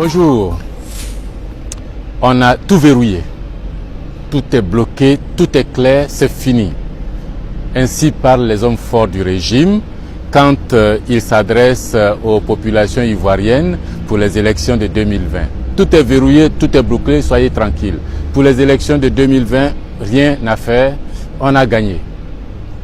Bonjour. On a tout verrouillé. Tout est bloqué, tout est clair, c'est fini. Ainsi parlent les hommes forts du régime quand ils s'adressent aux populations ivoiriennes pour les élections de 2020. Tout est verrouillé, tout est bouclé, soyez tranquilles. Pour les élections de 2020, rien à faire, on a gagné.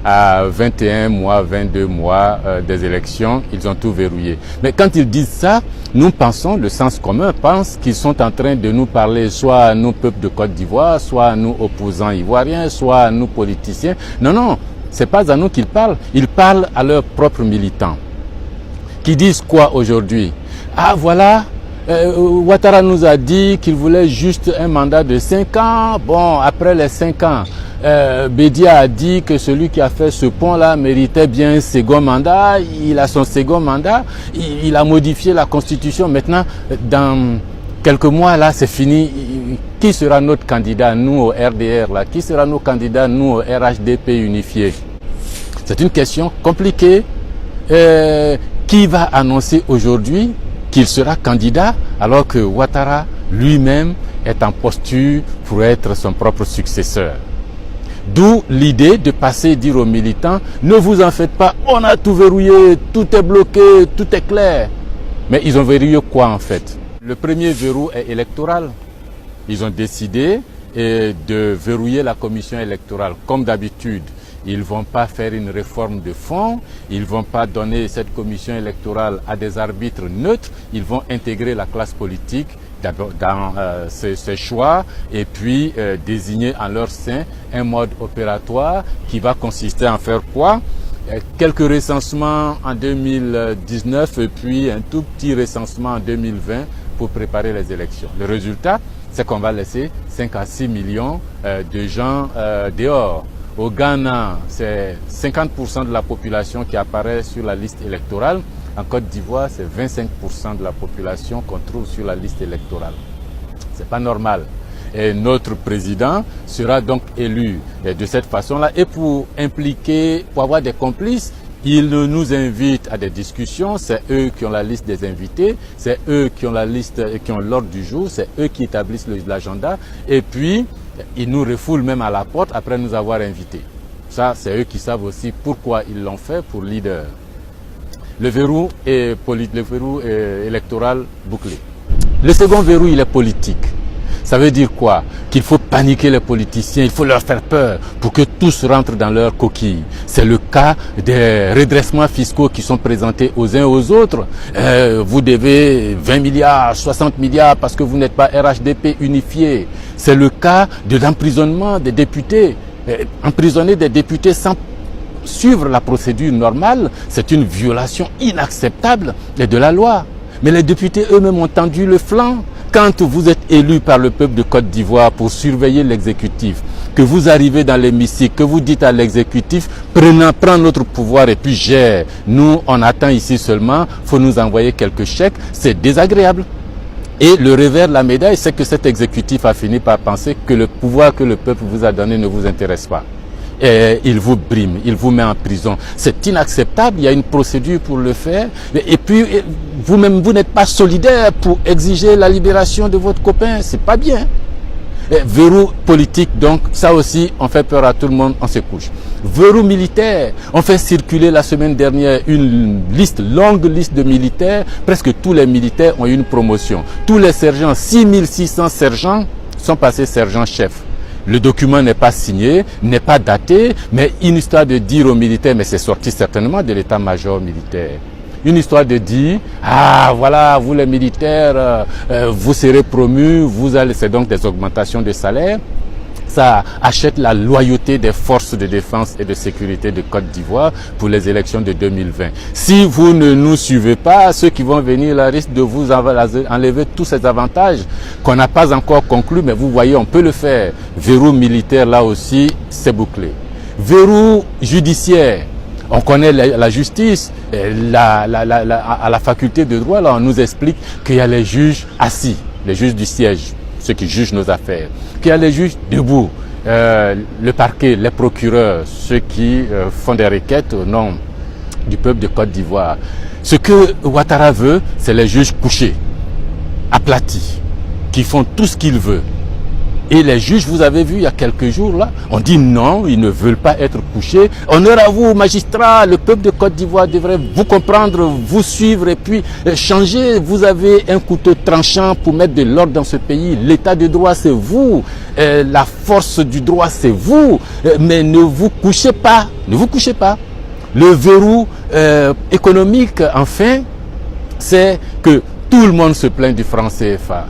À 21 mois, 22 mois des élections, ils ont tout verrouillé. Mais quand ils disent ça, nous pensons, le sens commun pense qu'ils sont en train de nous parler soit à nous, peuple de Côte d'Ivoire, soit à nous, opposants ivoiriens, soit à nous, politiciens. Non, non, c'est pas à nous qu'ils parlent. Ils parlent à leurs propres militants. Qui disent quoi aujourd'hui? Ah voilà, Ouattara nous a dit qu'il voulait juste un mandat de 5 ans. Bon, après les 5 ans, Bédia a dit que celui qui a fait ce pont-là méritait bien un second mandat. Il a son second mandat. Il a modifié la Constitution. Maintenant, dans quelques mois, là, c'est fini. Qui sera notre candidat, nous, au RDR, là? Qui sera nos candidats, nous, au RHDP unifié? C'est une question compliquée. Qui va annoncer aujourd'hui qu'il sera candidat alors que Ouattara lui-même est en posture pour être son propre successeur? D'où l'idée de passer et dire aux militants, ne vous en faites pas, on a tout verrouillé, tout est bloqué, tout est clair. Mais ils ont verrouillé quoi en fait? Le premier verrou est électoral. Ils ont décidé de verrouiller la commission électorale comme d'habitude. Ils ne vont pas faire une réforme de fond, ils ne vont pas donner cette commission électorale à des arbitres neutres, ils vont intégrer la classe politique dans ces choix et puis désigner en leur sein un mode opératoire qui va consister à faire quoi? Quelques recensements en 2019 et puis un tout petit recensement en 2020 pour préparer les élections. Le résultat, c'est qu'on va laisser 5 à 6 millions de gens dehors. Au Ghana, c'est 50% de la population qui apparaît sur la liste électorale. En Côte d'Ivoire, c'est 25% de la population qu'on trouve sur la liste électorale. C'est pas normal. Et notre président sera donc élu de cette façon-là. Et pour impliquer, pour avoir des complices, il nous invite à des discussions. C'est eux qui ont la liste des invités. C'est eux qui ont la liste, qui ont l'ordre du jour. C'est eux qui établissent l'agenda. Et puis, ils nous refoulent même à la porte après nous avoir invités. Ça, c'est eux qui savent aussi pourquoi ils l'ont fait pour leader. Le verrou est électoral bouclé. Le second verrou, il est politique. Ça veut dire quoi? Qu'il faut paniquer les politiciens, il faut leur faire peur pour que tous rentrent dans leur coquille. C'est le cas des redressements fiscaux qui sont présentés aux uns aux autres. Vous devez 20 milliards, 60 milliards parce que vous n'êtes pas RHDP unifié. C'est le cas de l'emprisonnement des députés. Emprisonner des députés sans suivre la procédure normale, c'est une violation inacceptable de la loi. Mais les députés eux-mêmes ont tendu le flanc. Quand vous êtes élu par le peuple de Côte d'Ivoire pour surveiller l'exécutif, que vous arrivez dans l'hémicycle, que vous dites à l'exécutif, prends notre pouvoir et puis gère. Nous, on attend ici seulement, faut nous envoyer quelques chèques, c'est désagréable. Et le revers de la médaille, c'est que cet exécutif a fini par penser que le pouvoir que le peuple vous a donné ne vous intéresse pas. Et il vous brime, il vous met en prison. C'est inacceptable, il y a une procédure pour le faire. Et puis, vous-même, vous n'êtes pas solidaire pour exiger la libération de votre copain. C'est pas bien. Verrou politique, donc, ça aussi, on fait peur à tout le monde, on se couche. Verrou militaire, on fait circuler la semaine dernière une longue liste de militaires. Presque tous les militaires ont eu une promotion. Tous les sergents, 6600 sergents, sont passés sergents-chefs. Le document n'est pas signé, n'est pas daté, mais une histoire de dire aux militaires, mais c'est sorti certainement de l'état-major militaire. Une histoire de dire, ah voilà, vous les militaires, vous serez promus, c'est donc des augmentations de salaire. Ça achète la loyauté des forces de défense et de sécurité de Côte d'Ivoire pour les élections de 2020. Si vous ne nous suivez pas, ceux qui vont venir là risquent de vous enlever tous ces avantages qu'on n'a pas encore conclus, mais vous voyez, on peut le faire. Verrou militaire, là aussi, c'est bouclé. Verrou judiciaire. On connaît la justice, à la faculté de droit, là, on nous explique qu'il y a les juges assis, les juges du siège, ceux qui jugent nos affaires, qu'il y a les juges debout, le parquet, les procureurs, ceux qui font des requêtes au nom du peuple de Côte d'Ivoire. Ce que Ouattara veut, c'est les juges couchés. aplatis, qui font tout ce qu'ils veulent. Et les juges, vous avez vu il y a quelques jours là, on dit non, ils ne veulent pas être couchés. Honneur à vous, magistrats, le peuple de Côte d'Ivoire devrait vous comprendre, vous suivre et puis changer. Vous avez un couteau tranchant pour mettre de l'ordre dans ce pays. L'état de droit, c'est vous. La force du droit, c'est vous. Mais ne vous couchez pas. Ne vous couchez pas. Le verrou économique, enfin, c'est que tout le monde se plaint du franc CFA.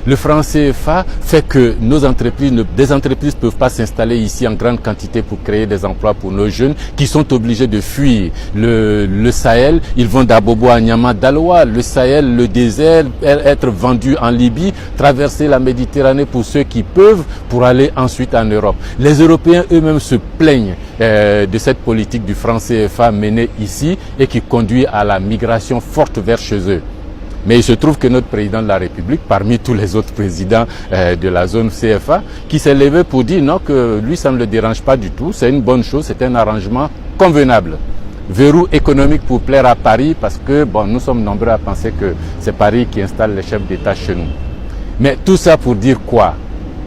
Le franc CFA fait que des entreprises ne peuvent pas s'installer ici en grande quantité pour créer des emplois pour nos jeunes qui sont obligés de fuir le Sahel. Ils vont d'Abobo à Niamey, d'Aloa, le Sahel, le désert, être vendus en Libye, traverser la Méditerranée pour ceux qui peuvent pour aller ensuite en Europe. Les Européens eux-mêmes se plaignent de cette politique du franc CFA menée ici et qui conduit à la migration forte vers chez eux. Mais il se trouve que notre président de la République, parmi tous les autres présidents de la zone CFA, qui s'est levé pour dire non, que lui, ça ne le dérange pas du tout, c'est une bonne chose, c'est un arrangement convenable. Verrou économique pour plaire à Paris, parce que bon, nous sommes nombreux à penser que c'est Paris qui installe les chefs d'État chez nous. Mais tout ça pour dire quoi?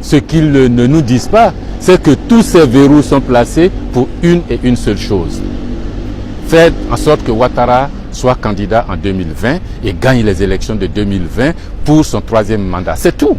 Ce qu'ils ne nous disent pas, c'est que tous ces verrous sont placés pour une et une seule chose. Faire en sorte que Ouattara soit candidat en 2020 et gagne les élections de 2020 pour son 3e mandat. C'est tout.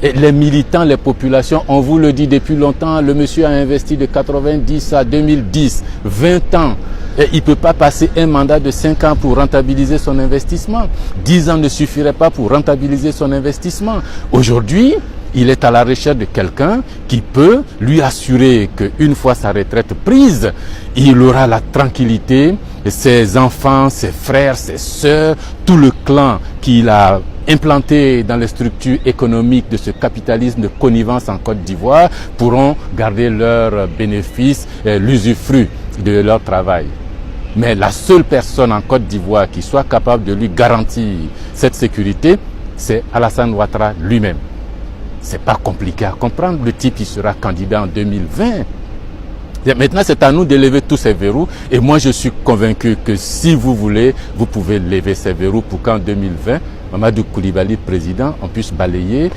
Et les militants, les populations, on vous le dit depuis longtemps, le monsieur a investi de 90 à 2010, 20 ans. Et il ne peut pas passer un mandat de 5 ans pour rentabiliser son investissement. 10 ans ne suffirait pas pour rentabiliser son investissement. Aujourd'hui, il est à la recherche de quelqu'un qui peut lui assurer qu'une fois sa retraite prise, il aura la tranquillité, ses enfants, ses frères, ses sœurs, tout le clan qu'il a implanté dans les structures économiques de ce capitalisme de connivence en Côte d'Ivoire pourront garder leurs bénéfices, l'usufruit de leur travail. Mais la seule personne en Côte d'Ivoire qui soit capable de lui garantir cette sécurité, c'est Alassane Ouattara lui-même. C'est pas compliqué à comprendre. Le type, il sera candidat en 2020. Maintenant, c'est à nous de lever tous ces verrous. Et moi, je suis convaincu que si vous voulez, vous pouvez lever ces verrous pour qu'en 2020, Mamadou Koulibaly, président, on puisse balayer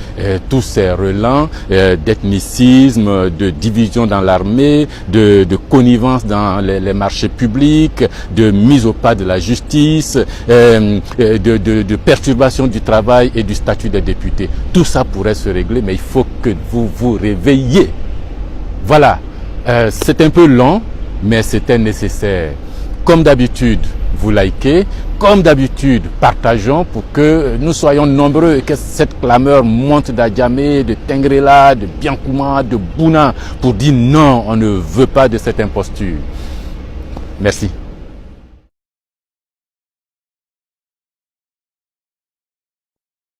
tous ces relents d'ethnicisme, de division dans l'armée, de connivence dans les marchés publics, de mise au pas de la justice, de perturbation du travail et du statut des députés. Tout ça pourrait se régler, mais il faut que vous vous réveillez. Voilà, c'est un peu long, mais c'était nécessaire. Comme d'habitude, vous likez. Comme d'habitude, partageons pour que nous soyons nombreux et que cette clameur monte d'Adjamé, de Tengrela, de Biankouma, de Bouna pour dire non, on ne veut pas de cette imposture. Merci.